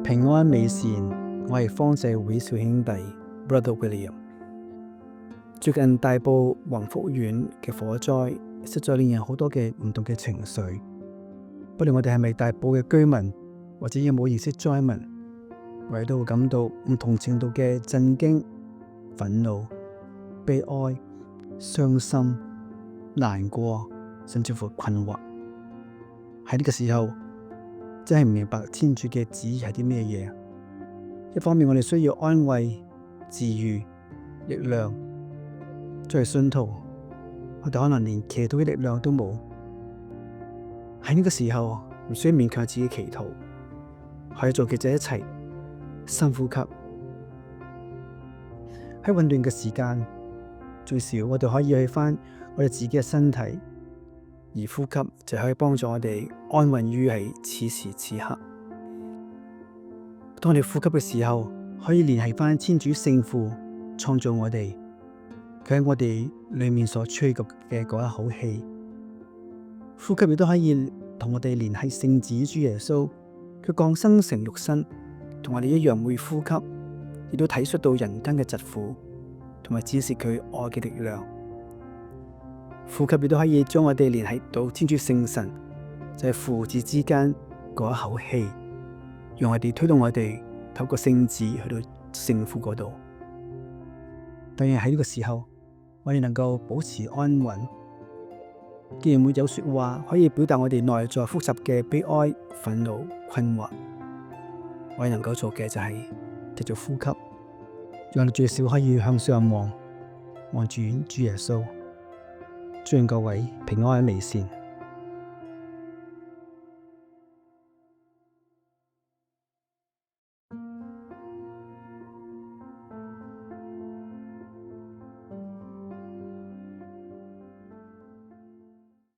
平安美善，我係方濟會小兄弟 Brother William。最近大埔宏福苑嘅火災，實在令人好多嘅唔同嘅情緒。不論我哋係咪大埔嘅居民，或者有冇認識災民，我哋都會感到唔同程度嘅震驚、憤怒、悲哀、傷心、難過，甚至乎困惑。喺呢個時候，真係唔明白天主嘅旨意係啲咩嘢。一方面我哋需要安慰、治愈、力量。作為信徒，我哋可能連祈禱嘅力量都冇。喺呢個時候，唔需要勉強自己祈禱，可以做嘅就一齊深呼吸。喺混亂嘅時間，最少我哋可以去返我哋自己嘅身體，而呼吸就可以幫助我哋安穩於喺此時此刻。當我哋呼吸嘅時候，可以聯繫返天主聖父創造我哋，佢喺我哋裏面所吹嘅嗰一口氣。呼吸亦都可以同我哋聯繫聖子主耶穌，佢降生成肉身，同我哋一樣會呼吸，亦都體恤到人間嘅疾苦，同埋展示佢愛嘅力量。呼吸亦都可以將我哋聯繫到天主聖神，就係父子之間嗰一口氣，讓我哋推動我哋透過聖子去到聖父嗰度。當然喺呢個時候，我哋能夠保持安穩。既然會有說話可以表達我哋內在複雜嘅悲哀、憤怒、困惑，我哋能夠做嘅就係繼續呼吸，讓我哋最少可以向上望，望住主耶穌。祝願各位平安美善。